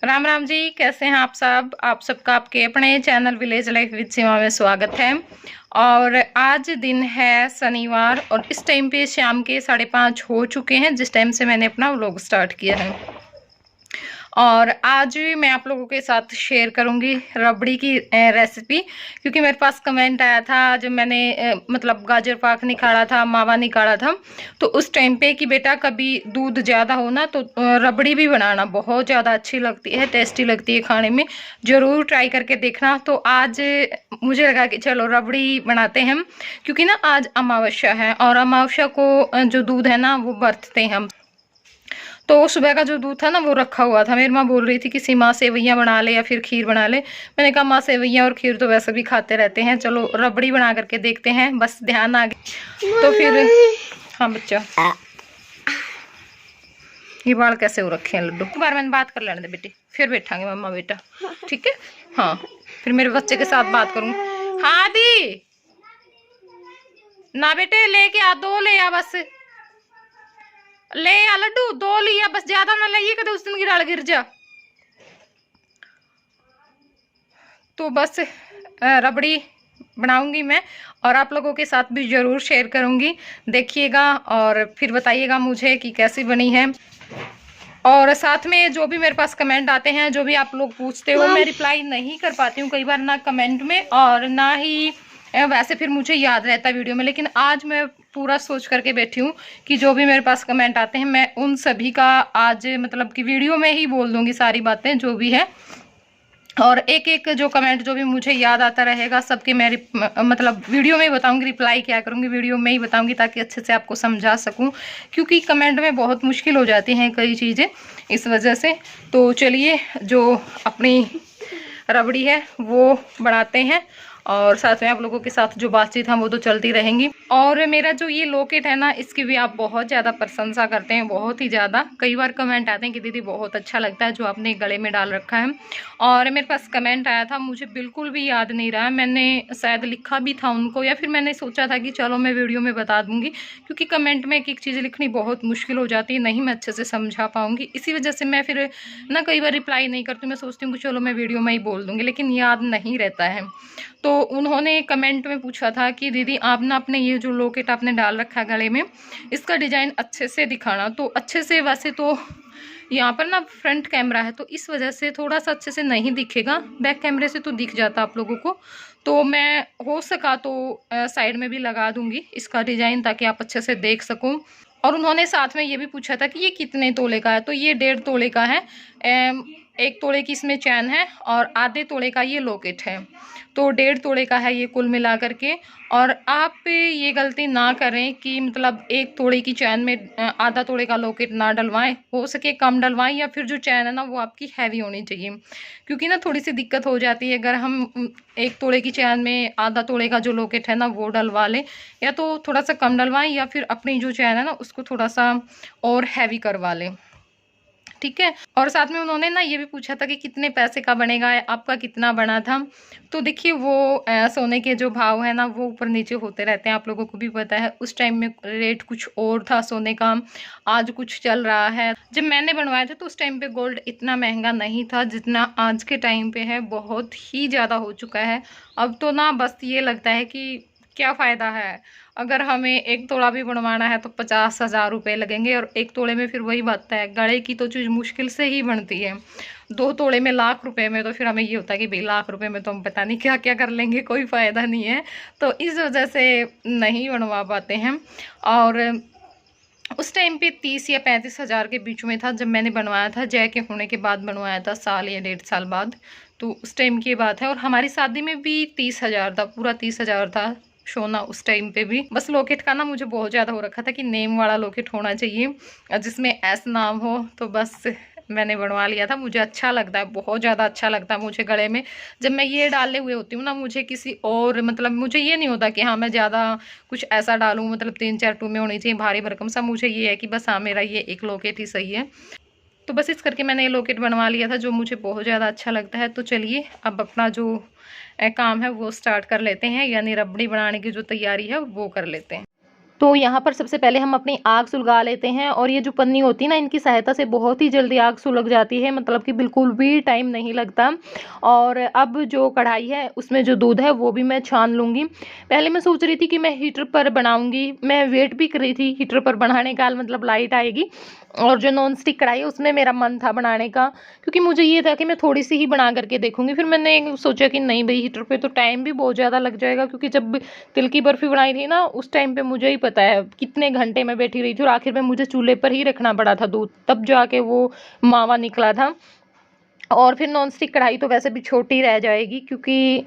राम राम जी, कैसे हैं आप सब। आप सबका आपके अपने चैनल विलेज लाइफ विद सीमा में स्वागत है। और आज दिन है शनिवार और इस टाइम पे शाम के 5:30 हो चुके हैं जिस टाइम से मैंने अपना व्लॉग स्टार्ट किया है। और आज मैं आप लोगों के साथ शेयर करूंगी रबड़ी की रेसिपी, क्योंकि मेरे पास कमेंट आया था जब मैंने मतलब गाजर पाक निकाला था, मावा निकाला था, तो उस टाइम पे कि बेटा कभी दूध ज़्यादा हो ना तो रबड़ी भी बनाना, बहुत ज़्यादा अच्छी लगती है, टेस्टी लगती है खाने में, ज़रूर ट्राई करके देखना। तो आज मुझे लगा कि चलो रबड़ी बनाते हैं हम, क्योंकि ना आज अमावस्या है और अमावस्या को जो दूध है ना वो बरतते हैं हम। तो सुबह का जो दूध था ना वो रखा हुआ था। मेरी माँ बोल रही थी कि सीमा सेवैयाँ बना ले या फिर खीर बना ले। मैंने कहा माँ सेवैयाँ और खीर तो वैसे भी खाते रहते हैं, चलो रबड़ी बना करके देखते हैं, बस ध्यान आ गया तो फिर। हाँ बच्चा, ये बाल कैसे हो रखे हैं लड्डू। एक बार मैंने बात कर लेने दे बेटी, फिर बैठांगे मम्मा बेटा, ठीक है। हाँ फिर मेरे बच्चे के साथ बात करूँ। हाँ दी ना बेटे, लेके आ, दो ले आ बस, ले आ लड्डू, दो लिया बस, ज्यादा ना ले, कदे उस दिन गिराल गिर जा। तो बस रबड़ी बनाऊंगी मैं और आप लोगों के साथ भी जरूर शेयर करूंगी, देखिएगा और फिर बताइएगा मुझे कि कैसी बनी है। और साथ में जो भी मेरे पास कमेंट आते हैं, जो भी आप लोग पूछते हो, मैं रिप्लाई नहीं कर पाती हूँ कई बार, ना कमेंट में और ना ही वैसे फिर मुझे याद रहता है वीडियो में। लेकिन आज मैं पूरा सोच करके बैठी हूँ कि जो भी मेरे पास कमेंट आते हैं मैं उन सभी का आज मतलब कि वीडियो में ही बोल दूंगी सारी बातें जो भी है। और एक एक जो कमेंट जो भी मुझे याद आता रहेगा सबके मैं मतलब वीडियो में ही बताऊंगी, रिप्लाई क्या करूंगी वीडियो में ही बताऊंगी, ताकि अच्छे से आपको समझा सकूं, क्योंकि कमेंट में बहुत मुश्किल हो जाती हैं कई चीज़ें इस वजह से। तो चलिए जो अपनी रबड़ी है वो बनाते हैं और साथ में आप लोगों के साथ जो बातचीत है वो तो चलती रहेंगी। और मेरा जो ये लॉकेट है ना, इसकी भी आप बहुत ज़्यादा प्रशंसा करते हैं, बहुत ही ज़्यादा। कई बार कमेंट आते हैं कि दीदी बहुत अच्छा लगता है जो आपने गले में डाल रखा है। और मेरे पास कमेंट आया था, मुझे बिल्कुल भी याद नहीं रहा, मैंने शायद लिखा भी था उनको या फिर मैंने सोचा था कि चलो मैं वीडियो में बता दूंगी, क्योंकि कमेंट में एक एक चीज़ लिखनी बहुत मुश्किल हो जाती है, नहीं मैं अच्छे से समझा पाऊँगी, इसी वजह से मैं फिर ना कई बार रिप्लाई नहीं करती। मैं सोचती हूँ कि चलो मैं वीडियो में ही बोल दूँगी, लेकिन याद नहीं रहता है। तो उन्होंने कमेंट में पूछा था कि दीदी आप ना अपने ये जो लॉकेट आपने डाल रखा है गले में, इसका डिज़ाइन अच्छे से दिखाना। तो अच्छे से वैसे तो यहाँ पर ना फ्रंट कैमरा है तो इस वजह से थोड़ा सा अच्छे से नहीं दिखेगा, बैक कैमरे से तो दिख जाता आप लोगों को। तो मैं हो सका तो साइड में भी लगा दूंगी इसका डिज़ाइन, ताकि आप अच्छे से देख सकूं। और उन्होंने साथ में ये भी पूछा था कि ये कितने तोले का है, तो ये 1.5 तोले का है। 1 तोले की इसमें चैन है और आधे तोले का ये लॉकेट है, तो 1.5 तोले का है ये कुल मिला करके। और आप ये गलती ना करें कि मतलब 1 तोले की चैन में आधा तोले का लॉकेट ना डलवाएं, हो सके कम डलवाएं, या फिर जो चैन है ना वो आपकी हैवी होनी चाहिए, क्योंकि ना थोड़ी सी दिक्कत हो जाती है अगर हम 1 तोले की चैन में आधा तोले का जो लॉकेट है ना वो डलवा लें, या तो थोड़ा सा कम डलवाएं या फिर अपनी जो चैन है ना उसको थोड़ा सा और हैवी करवा लें, ठीक है। और साथ में उन्होंने ना ये भी पूछा था कि कितने पैसे का बनेगा, आपका कितना बना था। तो देखिए वो सोने के जो भाव है ना वो ऊपर नीचे होते रहते हैं, आप लोगों को भी पता है। उस टाइम में रेट कुछ और था सोने का, आज कुछ चल रहा है। जब मैंने बनवाया था तो उस टाइम पे गोल्ड इतना महंगा नहीं था जितना आज के टाइम पे है, बहुत ही ज़्यादा हो चुका है। अब तो ना बस ये लगता है कि क्या फ़ायदा है, अगर हमें 1 तोला भी बनवाना है तो 50,000 रुपये लगेंगे, और 1 तोले में फिर वही बात है, गले की तो चीज़ मुश्किल से ही बनती है। 2 तोले में लाख रुपए में तो फिर हमें ये होता है कि भाई लाख रुपए में तो हम पता नहीं क्या क्या कर लेंगे, कोई फ़ायदा नहीं है। तो इस वजह से नहीं बनवा पाते हैं। और उस टाइम पे 30 या 35,000 के बीच में था जब मैंने बनवाया था, जय के होने के बाद बनवाया था, साल या 1.5 साल बाद। तो उस टाइम की बात है। और हमारी शादी में भी 30,000 था, पूरा 30,000 था सोना उस टाइम पे भी। बस लॉकेट का ना मुझे बहुत ज़्यादा हो रखा था कि नेम वाला लॉकेट होना चाहिए जिसमें एस नाम हो, तो बस मैंने बनवा लिया था। मुझे अच्छा लगता है, बहुत ज़्यादा अच्छा लगता है मुझे गले में। जब मैं ये डाले हुए होती हूँ ना, मुझे किसी और मतलब मुझे ये नहीं होता कि हाँ मैं ज़्यादा कुछ ऐसा डालूँ, मतलब 3-4 टूमे होनी चाहिए भारी भरकम सा। मुझे ये है कि बस हाँ मेरा ये एक लॉकेट ही सही है। तो बस इस करके मैंने ये लॉकेट बनवा लिया था जो मुझे बहुत ज़्यादा अच्छा लगता है। तो चलिए अब अपना जो काम है वो स्टार्ट कर लेते हैं, यानी रबड़ी बनाने की जो तैयारी है वो कर लेते हैं। तो यहाँ पर सबसे पहले हम अपनी आग सुलगा लेते हैं, और ये जो पन्नी होती है ना, इनकी सहायता से बहुत ही जल्दी आग सुलग जाती है, मतलब कि बिल्कुल भी टाइम नहीं लगता। और अब जो कढ़ाई है उसमें जो दूध है वो भी मैं छान लूँगी। पहले मैं सोच रही थी कि मैं हीटर पर बनाऊँगी, मैं वेट भी कर रही थी हीटर पर बनाने का, मतलब लाइट आएगी। और जो नॉन स्टिक कढ़ाई है उसमें मेरा मन था बनाने का, क्योंकि मुझे ये था कि मैं थोड़ी सी ही बना करके देखूँगी। फिर मैंने सोचा कि नहीं भई, हीटर पे तो टाइम भी बहुत ज़्यादा लग जाएगा, क्योंकि जब तिल की बर्फ़ी बनाई थी ना, उस टाइम पे मुझे ही पता है कितने घंटे मैं बैठी रही थी, और आखिर में मुझे चूल्हे पर ही रखना पड़ा था दूध, तब जाके वो मावा निकला था। और फिर नॉन स्टिक कढ़ाई तो वैसे भी छोटी रह जाएगी, क्योंकि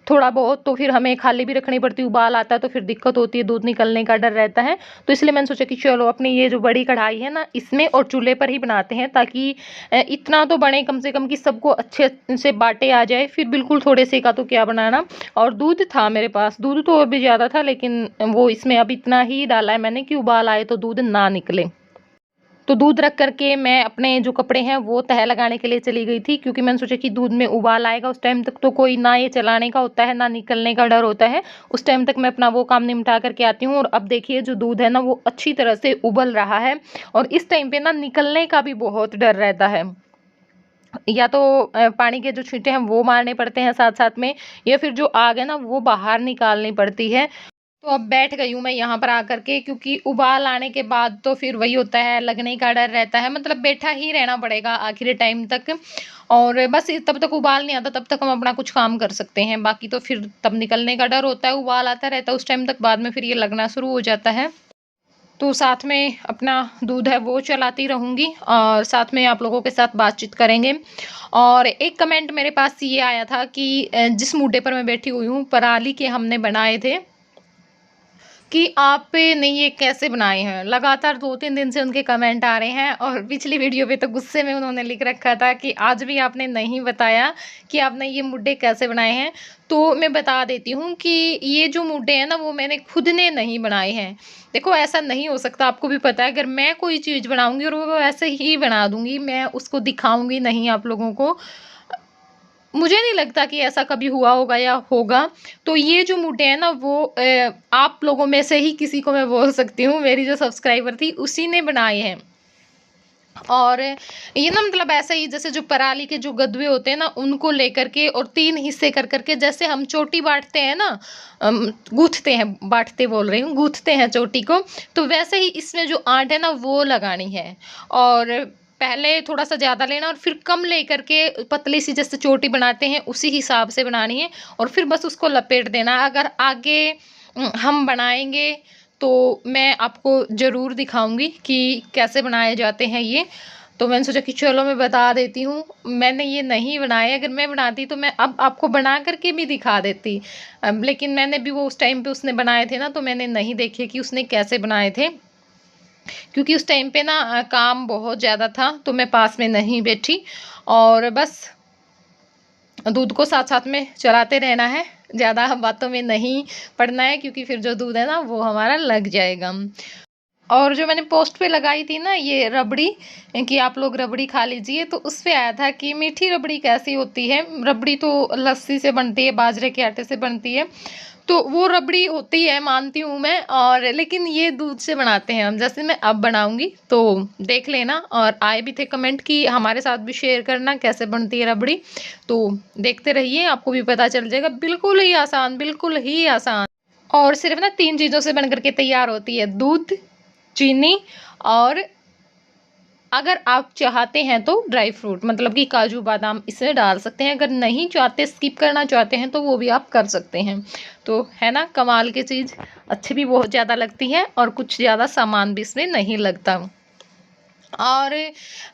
थोड़ा बहुत तो फिर हमें खाली भी रखनी पड़ती है, उबाल आता है तो फिर दिक्कत होती है, दूध निकलने का डर रहता है। तो इसलिए मैंने सोचा कि चलो अपनी ये जो बड़ी कढ़ाई है ना, इसमें और चूल्हे पर ही बनाते हैं, ताकि इतना तो बने कम से कम कि सबको अच्छे से बाटे आ जाए। फिर बिल्कुल थोड़े से का तो क्या बनाना। और दूध था मेरे पास, दूध तो और भी ज़्यादा था, लेकिन वो इसमें अब इतना ही डाला है मैंने कि उबाल आए तो दूध ना निकले। तो दूध रख कर के मैं अपने जो कपड़े हैं वो तह लगाने के लिए चली गई थी, क्योंकि मैंने सोचा कि दूध में उबाल आएगा, उस टाइम तक तो कोई ना ये चलाने का होता है ना निकलने का डर होता है। उस टाइम तक मैं अपना वो काम निपटा करके आती हूँ। और अब देखिए जो दूध है ना वो अच्छी तरह से उबल रहा है, और इस टाइम पे ना निकलने का भी बहुत डर रहता है। या तो पानी के जो छींटे हैं वो मारने पड़ते हैं साथ साथ में, या फिर जो आग है ना वो बाहर निकालनी पड़ती है। तो अब बैठ गई हूँ मैं यहाँ पर आकर के, क्योंकि उबाल आने के बाद तो फिर वही होता है, लगने का डर रहता है, मतलब बैठा ही रहना पड़ेगा आखिरी टाइम तक। और बस तब तक उबाल नहीं आता, तब तक हम अपना कुछ काम कर सकते हैं, बाकी तो फिर तब निकलने का डर होता है, उबाल आता रहता है उस टाइम तक, बाद में फिर ये लगना शुरू हो जाता है। तो साथ में अपना दूध है वो चलाती रहूँगी, और साथ में आप लोगों के साथ बातचीत करेंगे। और एक कमेंट मेरे पास ये आया था कि जिस मुद्दे पर मैं बैठी हुई हूँ, पराली के हमने बनाए थे, कि आपने ये कैसे बनाए हैं? लगातार 2-3 दिन से उनके कमेंट आ रहे हैं, और पिछली वीडियो पे तो गुस्से में उन्होंने लिख रखा था कि आज भी आपने नहीं बताया कि आपने ये मुड्डे कैसे बनाए हैं। तो मैं बता देती हूँ कि ये जो मुड्डे हैं ना वो मैंने खुद ने नहीं बनाए हैं। देखो ऐसा नहीं हो सकता, आपको भी पता है, अगर मैं कोई चीज़ बनाऊँगी और वो ऐसे ही बना दूँगी, मैं उसको दिखाऊँगी नहीं आप लोगों को। मुझे नहीं लगता कि ऐसा कभी हुआ होगा या होगा। तो ये जो मुड्डे हैं ना वो आप लोगों में से ही किसी को मैं बोल सकती हूँ, मेरी जो सब्सक्राइबर थी उसी ने बनाए हैं। और ये ना मतलब ऐसा ही, जैसे जो पराली के जो गदवे होते हैं ना उनको लेकर के और 3 हिस्से कर कर के, जैसे हम चोटी बाँटते हैं ना, गूँथते हैं, बाँटते बोल रही हूँ, गूँथते हैं चोटी को, तो वैसे ही इसमें जो आट है ना वो लगानी है। और पहले थोड़ा-सा ज़्यादा लेना और फिर कम लेकर के पतली सी जैसे चोटी बनाते हैं उसी हिसाब से बनानी है, और फिर बस उसको लपेट देना। अगर आगे हम बनाएँगे तो मैं आपको ज़रूर दिखाऊँगी कि कैसे बनाए जाते हैं ये। तो मैंने सोचा कि चलो मैं बता देती हूँ, मैंने ये नहीं बनाए, अगर मैं बनाती तो मैं अब आपको बना कर के भी दिखा देती। लेकिन मैंने भी वो उस टाइम पे उसने बनाए थे ना, तो मैंने नहीं देखे कि उसने कैसे बनाए थे। क्योंकि उस टाइम पे ना काम बहुत ज़्यादा था, तो मैं पास में नहीं बैठी, और बस दूध को साथ-साथ में चलाते रहना है, ज़्यादा बातों में नहीं पड़ना है, क्योंकि फिर जो दूध है ना वो हमारा लग जाएगा। और जो मैंने पोस्ट पे लगाई थी ना ये रबड़ी, कि आप लोग रबड़ी खा लीजिए, तो उस पे आया था कि मीठी रबड़ी कैसी होती है? रबड़ी तो लस्सी से बनती है, बाजरे के आटे से बनती है। तो वो रबड़ी होती है, मानती हूँ मैं, और लेकिन ये दूध से बनाते हैं हम, जैसे मैं अब बनाऊँगी तो देख लेना। और आए भी थे कमेंट कि हमारे साथ भी शेयर करना कैसे बनती है रबड़ी। तो देखते रहिए, आपको भी पता चल जाएगा। बिल्कुल ही आसान, बिल्कुल ही आसान, और सिर्फ़ ना 3 चीज़ों से बन कर के तैयार होती है, दूध, चीनी, और अगर आप चाहते हैं तो ड्राई फ्रूट, मतलब कि काजू बादाम इसमें डाल सकते हैं, अगर नहीं चाहते, स्किप करना चाहते हैं, तो वो भी आप कर सकते हैं। तो है ना कमाल की चीज़, अच्छी भी बहुत ज़्यादा लगती है, और कुछ ज़्यादा सामान भी इसमें नहीं लगता। और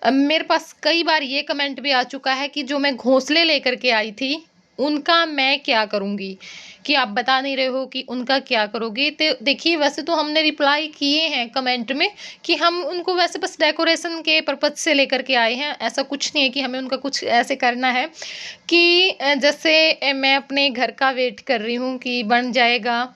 मेरे पास कई बार ये कमेंट भी आ चुका है कि जो मैं घोंसले लेकर के आई थी, उनका मैं क्या करूँगी? कि आप बता नहीं रहे हो कि उनका क्या करोगे? तो देखिए, वैसे तो हमने रिप्लाई किए हैं कमेंट में कि हम उनको वैसे बस डेकोरेशन के पर्पज़ से लेकर के आए हैं। ऐसा कुछ नहीं है कि हमें उनका कुछ ऐसे करना है कि जैसे मैं अपने घर का वेट कर रही हूँ कि बन जाएगा,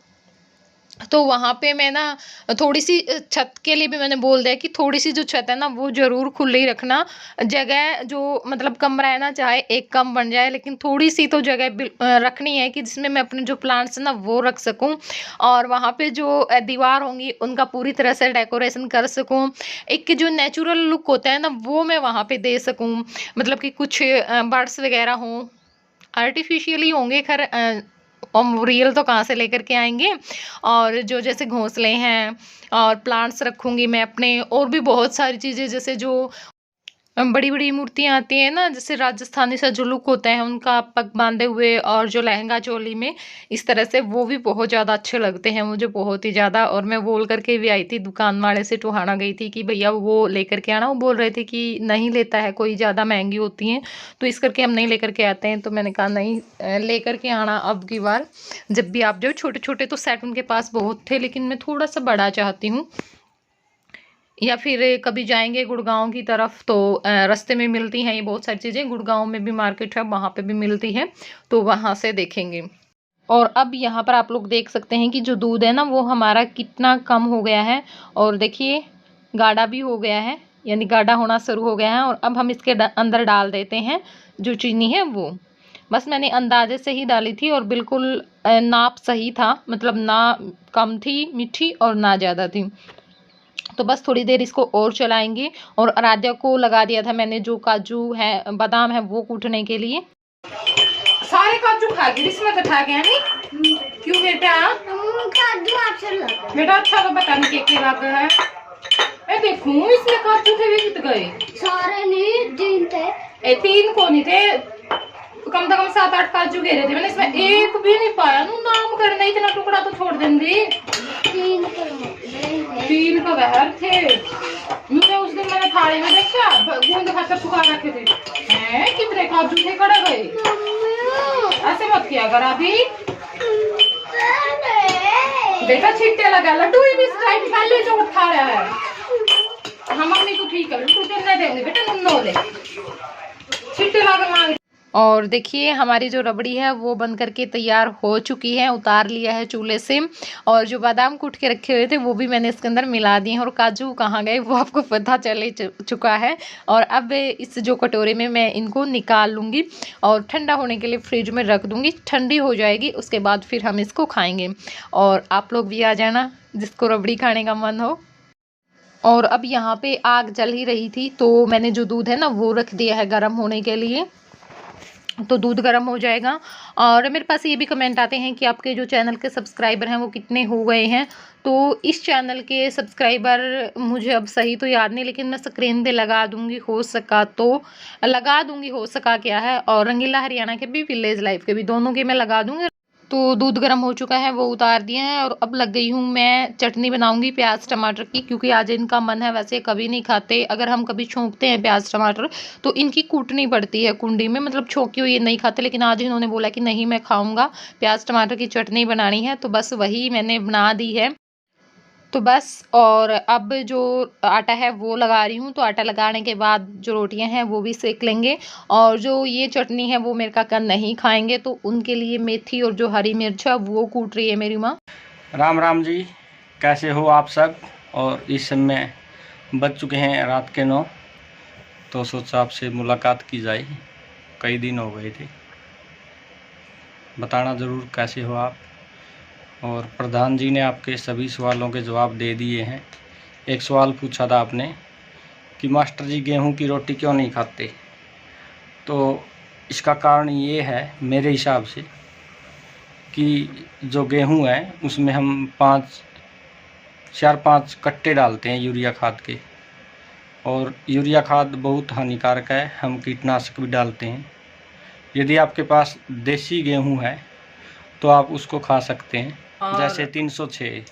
तो वहाँ पे मैं ना थोड़ी सी छत के लिए भी मैंने बोल दिया कि थोड़ी सी जो छत है ना वो ज़रूर खुली रखना। जगह जो मतलब कमरा है ना, चाहे एक कम बन जाए लेकिन थोड़ी सी तो जगह रखनी है कि जिसमें मैं अपने जो प्लांट्स है ना वो रख सकूं। और वहाँ पे जो दीवार होंगी उनका पूरी तरह से डेकोरेशन कर सकूं। एक जो नेचुरल लुक होता है ना वो मैं वहाँ पे दे सकूं। मतलब कि कुछ बर्ड्स वगैरह हों, आर्टिफिशियली होंगे खैर, हम रियल तो कहाँ से लेकर के आएंगे। और जो जैसे घोंसले हैं और प्लांट्स रखूंगी मैं अपने, और भी बहुत सारी चीज़ें जैसे जो बड़ी बड़ी मूर्तियाँ आती हैं ना, जैसे राजस्थानी सा जो लुक होता है उनका पग बांधे हुए और जो लहंगा चोली में इस तरह से, वो भी बहुत ज़्यादा अच्छे लगते हैं मुझे, बहुत ही ज़्यादा। और मैं बोल करके भी आई थी दुकान वाले से, टोहाना गई थी कि भैया वो लेकर के आना। वो बोल रहे थे कि नहीं लेता है कोई, ज़्यादा महंगी होती हैं तो इस करके हम नहीं लेकर के आते हैं। तो मैंने कहा नहीं, लेकर के आना अब की बार जब भी आप जाओ। छोटे छोटे तो सेट उनके पास बहुत थे लेकिन मैं थोड़ा सा बड़ा चाहती हूँ। या फिर कभी जाएंगे गुड़गांव की तरफ तो रास्ते में मिलती हैं ये बहुत सारी चीज़ें। गुड़गांव में भी मार्केट है, वहाँ पे भी मिलती है, तो वहाँ से देखेंगे। और अब यहाँ पर आप लोग देख सकते हैं कि जो दूध है ना वो हमारा कितना कम हो गया है। और देखिए गाढ़ा भी हो गया है, यानी गाढ़ा होना शुरू हो गया है। और अब हम इसके अंदर डाल देते हैं जो चीनी है वो। बस मैंने अंदाजे से ही डाली थी और बिल्कुल नाप सही था, मतलब ना कम थी मीठी और ना ज़्यादा थी। तो बस थोड़ी देर इसको और चलाएंगे। और आराध्या को लगा दिया था मैंने जो काजू है बादाम है वो कूटने के लिए। सारे काजू खा गई इसमें तो खा गया नहीं। क्यों बेटा? काजू अच्छा लगा बेटा, अच्छा तो पता नहीं क्या लग रहा है। मैं देखूं इसमें काजू थे भी कितने गए? सारे नहीं, 3 थे। 3 को नहीं थे, कम से कम 7-8 काजू घेरे थे मैंने, इसमें एक भी नहीं पाया। नाम करना इतना टुकड़ा तो छोड़ देंगे। 3 का बहर थे। मुझे उस दिन मैंने थाली में देखा, गूंद खाकर सुखा रखे थे। हैं कितने काजू थे, कड़ा गए। ऐसे मत किया कर अभी बेटा, छिट्टे लगा लड्डू भी स्ट्राइक पहले जो उठा रहा है। हम मम्मी को ठीक है लड्डू देने देंगे बेटा, नुनो ले छिट्टे लगा मांग। और देखिए हमारी जो रबड़ी है वो बन करके तैयार हो चुकी है, उतार लिया है चूल्हे से। और जो बादाम कूट के रखे हुए थे वो भी मैंने इसके अंदर मिला दिए हैं। और काजू कहाँ गए वो आपको पता चले चुका है। और अब इस जो कटोरे में मैं इनको निकाल लूँगी और ठंडा होने के लिए फ्रिज में रख दूँगी। ठंडी हो जाएगी उसके बाद फिर हम इसको खाएँगे। और आप लोग भी आ जाना जिसको रबड़ी खाने का मन हो। और अब यहाँ पे आग जल ही रही थी तो मैंने जो दूध है ना वो रख दिया है गर्म होने के लिए, तो दूध गर्म हो जाएगा। और मेरे पास ये भी कमेंट आते हैं कि आपके जो चैनल के सब्सक्राइबर हैं वो कितने हो गए हैं। तो इस चैनल के सब्सक्राइबर मुझे अब सही तो याद नहीं, लेकिन मैं स्क्रीन पे लगा दूंगी, हो सका तो लगा दूंगी, हो सका क्या है। और रंगीला हरियाणा के भी, विलेज लाइफ के भी, दोनों के मैं लगा दूंगी। तो दूध गर्म हो चुका है, वो उतार दिए हैं। और अब लग गई हूँ मैं चटनी बनाऊंगी प्याज टमाटर की, क्योंकि आज इनका मन है। वैसे कभी नहीं खाते, अगर हम कभी छोंकते हैं प्याज टमाटर तो इनकी कूटनी पड़ती है कुंडी में, मतलब छोंकी हुई ये नहीं खाते। लेकिन आज इन्होंने बोला कि नहीं मैं खाऊंगा, प्याज टमाटर की चटनी बनानी है, तो बस वही मैंने बना दी है। तो बस, और अब जो आटा है वो लगा रही हूँ। तो आटा लगाने के बाद जो रोटियां हैं वो भी सेक लेंगे। और जो ये चटनी है वो मेरे काका नहीं खाएंगे, तो उनके लिए मेथी और जो हरी मिर्च है वो कूट रही है मेरी माँ। राम राम जी, कैसे हो आप सब? और इस समय बज चुके हैं रात के 9, तो सोचा आपसे मुलाकात की जाए, कई दिन हो गए थे। बताना ज़रूर कैसे हो आप। और प्रधान जी ने आपके सभी सवालों के जवाब दे दिए हैं। एक सवाल पूछा था आपने कि मास्टर जी गेहूं की रोटी क्यों नहीं खाते, तो इसका कारण ये है मेरे हिसाब से कि जो गेहूं है उसमें हम 4-5 कट्टे डालते हैं यूरिया खाद के। और यूरिया खाद बहुत हानिकारक है, हम कीटनाशक भी डालते हैं। यदि आपके पास देसी गेहूं है तो आप उसको खा सकते हैं, जैसे 306।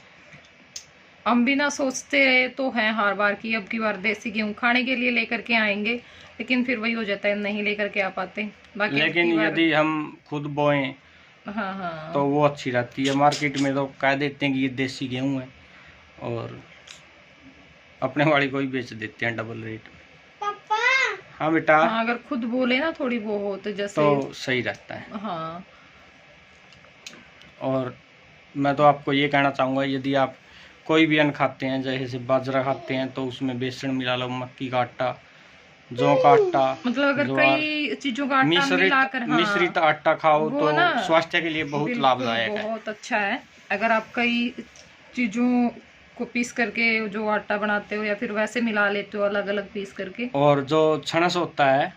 हम भी ना सोचते तो हैं हर बार कि अब की बार देसी गेहूँ खाने के लिए लेकर के आएंगे, लेकिन फिर वही हो जाता है, नहीं लेकर के आ पाते। बाकी लेकिन यदि हम खुद बोएं हाँ तो वो अच्छी रहती है। मार्केट में तो कह देते हैं कि ये देसी गेहूं है और अपने वाली को ही बेच देते हैं डबल रेट में। पापा। हाँ बेटा। हाँ, अगर खुद बोले ना थोड़ी बहुत जैसे तो सही रहता है। हाँ। और मैं तो आपको ये कहना चाहूँगा, यदि आप कोई भी अन्न खाते हैं, जैसे बाजरा खाते हैं, तो उसमें बेसन मिला लो, मक्की का आटा, जौ का आटा, मतलब अगर ज्वार, कई चीजों का आटा मिलाकर, हाँ, मिश्रित आटा खाओ वो तो ना स्वास्थ्य के लिए बहुत बिल्कुल लाभदायक है। बहुत अच्छा है। अगर आप कई चीजों को पीस करके जो आटा बनाते हो या फिर वैसे मिला लेते हो अलग अलग पीस करके। और जो छनस होता है,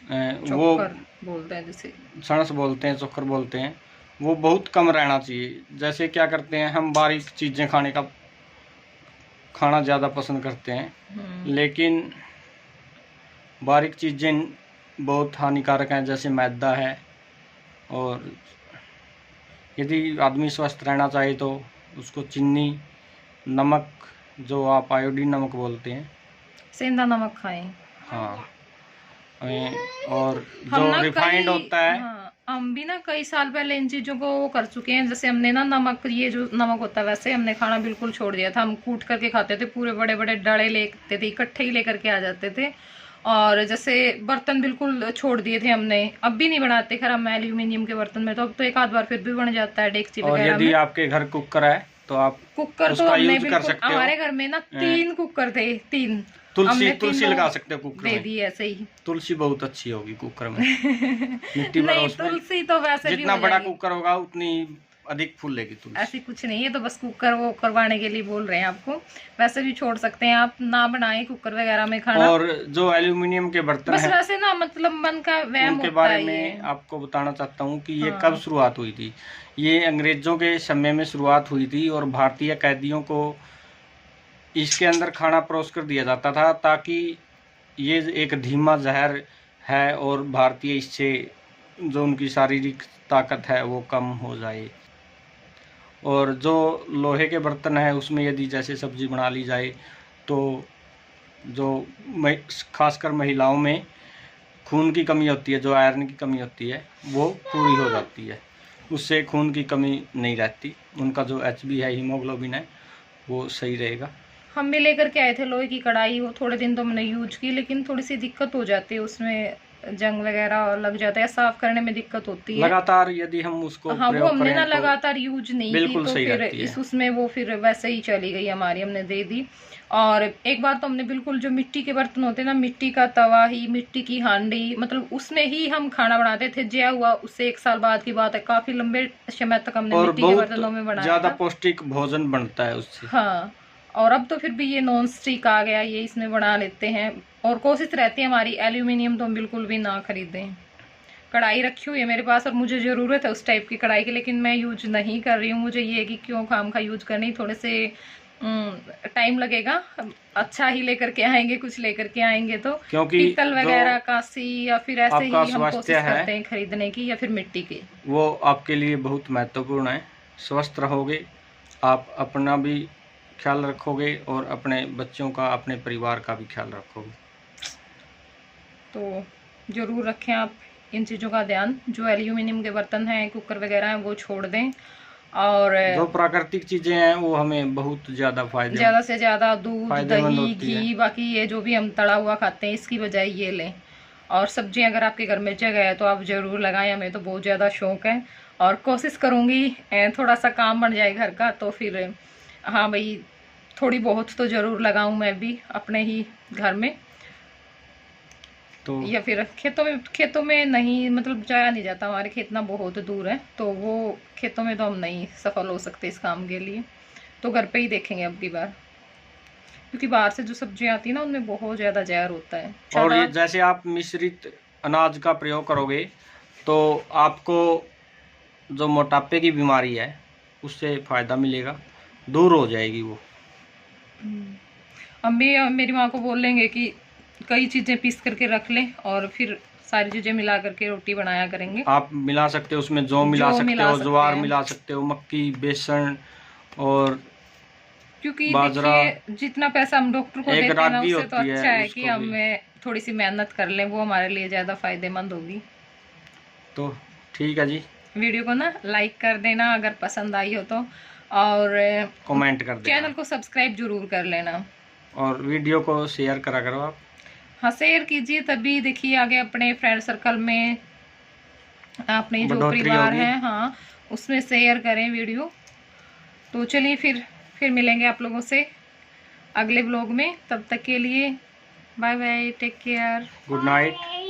वो चोकर बोलते हैं जिसे, छनस बोलते हैं, चोकर बोलते हैं, वो बहुत कम रहना चाहिए। जैसे क्या करते हैं, हम बारीक चीज़ें खाना ज़्यादा पसंद करते हैं, लेकिन बारीक चीज़ें बहुत हानिकारक हैं, जैसे मैदा है। और यदि आदमी स्वस्थ रहना चाहे तो उसको चीनी, नमक, जो आप आयोडीन नमक बोलते हैं, सेंधा नमक खाएं। हाँ, और हम जो ना रिफाइंड कई, होता है, हाँ, हम भी ना कई साल पहले इन चीजों को वो कर चुके हैं। जैसे हमने ना नमक, ये जो नमक होता है, वैसे हमने खाना बिल्कुल छोड़ दिया था। हम कूट करके खाते थे, पूरे बड़े बड़े डड़े लेते थे, इकट्ठे ही लेकर के आ जाते थे। और जैसे बर्तन बिल्कुल छोड़ दिए थे हमने, अब भी नहीं बनाते। खैर हम एल्यूमिनियम के बर्तन में, तो अब तो एक आध बार फिर भी बन जाता है डेगची और वगैरह यदि में। आपके घर कुकर है तो आप कुकर तो उसका हमने यूज कर बिल्कुल, सकते हो। हमारे घर में ना 3 कुकर थे, 3। तुलसी तीनों लगा सकते हो कुकर दे में, दी ऐसे ही। तुलसी बहुत अच्छी होगी कुकर में। मिट्टी भरो नहीं, उसमें, तुलसी तो वैसे भी जितना हो बड़ा जाएगी। कुकर होगा उतनी अधिक फूलेगी तुलसी। ऐसी कुछ नहीं है, तो बस कुकर वो करवाने के लिए बोल रहे हैं आपको। वैसे भी छोड़ सकते हैं आप, ना बनाएं कुकर वगैरह में खाना। और जो एल्यूमिनियम के बर्तन बस हैं, वैसे ना, मतलब मन का वहम उनके होता बारे है ये। में आपको बताना चाहता हूँ कि ये हाँ। कब शुरुआत हुई थी। ये अंग्रेजों के समय में शुरुआत हुई थी, और भारतीय कैदियों को इसके अंदर खाना परोस कर दिया जाता था, ताकि ये एक धीमा जहर है और भारतीय इससे जो उनकी शारीरिक ताकत है वो कम हो जाए। और जो लोहे के बर्तन है, उसमें यदि जैसे सब्जी बना ली जाए तो जो खासकर महिलाओं में खून की कमी होती है, जो आयरन की कमी होती है, वो पूरी हो जाती है। उससे खून की कमी नहीं रहती, उनका जो HB है, हीमोग्लोबिन है, वो सही रहेगा। हम भी लेकर के आए थे लोहे की कढ़ाई, वो थोड़े दिन तो हमने यूज की, लेकिन थोड़ी सी दिक्कत हो जाती है उसमें, जंग वगैरह लग जाता है, साफ करने में दिक्कत होती है। लगातार यदि हम उसको हाँ, वो प्रयोग हमने ना करें तो लगातार यूज नहीं की, बिल्कुल तो सही फिर रहती है। इस उसमें वो फिर वैसे ही चली गई हमारी, हमने दे दी। और एक बार तो हमने बिल्कुल, जो मिट्टी के बर्तन होते हैं ना, मिट्टी का तवा ही, मिट्टी की हांडी, मतलब उसमें ही हम खाना बनाते थे। जया हुआ उससे 1 साल बाद की बात है, काफी लंबे समय तक हमने और मिट्टी के बर्तनों में बहुत बनाया ज़्यादा था। पौष्टिक भोजन बनता है उससे। हाँ, और अब तो फिर भी ये नॉन स्टिक आ गया, ये इसमें बना लेते हैं। और कोशिश रहती है हमारी, एल्यूमिनियम तो हम बिल्कुल भी ना खरीदें। कढ़ाई रखी हुई है मेरे पास, और मुझे ज़रूरत है उस टाइप की कढ़ाई की, लेकिन मैं यूज नहीं कर रही हूँ। मुझे ये है कि क्यों खाम खा यूज करनी, थोड़े से टाइम लगेगा। अच्छा ही लेकर के आएंगे, कुछ लेकर के आएंगे तो, क्योंकि पीतल वगैरह, कांसी, या फिर ऐसे आपका ही हम कोशिश स्वास्थ्य है करते हैं खरीदने की, या फिर मिट्टी के। वो आपके लिए बहुत महत्वपूर्ण है। स्वस्थ रहोगे, आप अपना भी ख्याल रखोगे और अपने बच्चों का, अपने परिवार का भी ख्याल रखोगे। तो ज़रूर रखें आप इन चीज़ों का ध्यान। जो एल्यूमिनियम के बर्तन हैं, कुकर वगैरह हैं, वो छोड़ दें। और जो प्राकृतिक चीज़ें हैं वो हमें बहुत ज़्यादा ज़्यादा से ज़्यादा दूध, फायदेमंद दही, होती है। घी, बाकी ये जो भी हम तड़ा हुआ खाते हैं, इसकी बजाय ये लें। और सब्जियां अगर आपके घर में जगह है तो आप ज़रूर लगाएं, हमें तो बहुत ज़्यादा शौक है। और कोशिश करूँगी थोड़ा सा काम बन जाए घर का, तो फिर हाँ भाई, थोड़ी बहुत तो ज़रूर लगाऊं मैं भी अपने ही घर में। तो या फिर खेतों में नहीं, मतलब जाया नहीं जाता, हमारे खेत ना बहुत दूर है, तो वो खेतों में तो हम नहीं सफल हो सकते इस काम के लिए। तो घर पे ही देखेंगे अब की बार, क्योंकि बाहर से जो सब्जियां आती है ना, उनमें बहुत ज़्यादा जहर होता है। और ये जैसे आप मिश्रित अनाज का प्रयोग करोगे तो आपको जो मोटापे की बीमारी है उससे फ़ायदा मिलेगा, दूर हो जाएगी वो। हम भी मेरी माँ को बोल लेंगे कि कई चीज़ें पीस करके रख लें, और फिर सारी चीज़ें मिला करके रोटी बनाया करेंगे। आप मिला सकते हो, उसमें जौ मिला सकते हो, ज्वार मिला सकते हो, मक्की, बेसन, और क्योंकि बाजरा। देखिए, जितना पैसा हम डॉक्टर को एक देते हैं ना, रागी उससे तो होती है, अच्छा है कि उसको भी। हमें थोड़ी सी मेहनत कर लें, वो हमारे लिए ज़्यादा फायदेमंद होगी। तो ठीक है जी, वीडियो को ना लाइक कर देना अगर पसंद आई हो तो, और कमेंट कर देना, चैनल को सब्सक्राइब जरूर कर लेना, और वीडियो को शेयर करा करो आप। हाँ, शेयर कीजिए, तभी देखिए आगे अपने फ्रेंड सर्कल में, अपने जो बढ़ोतरी परिवार होगी। है, हाँ, उसमें शेयर करें वीडियो, तो चलिए फिर मिलेंगे आप लोगों से अगले व्लॉग में। तब तक के लिए bye bye, take care, good night.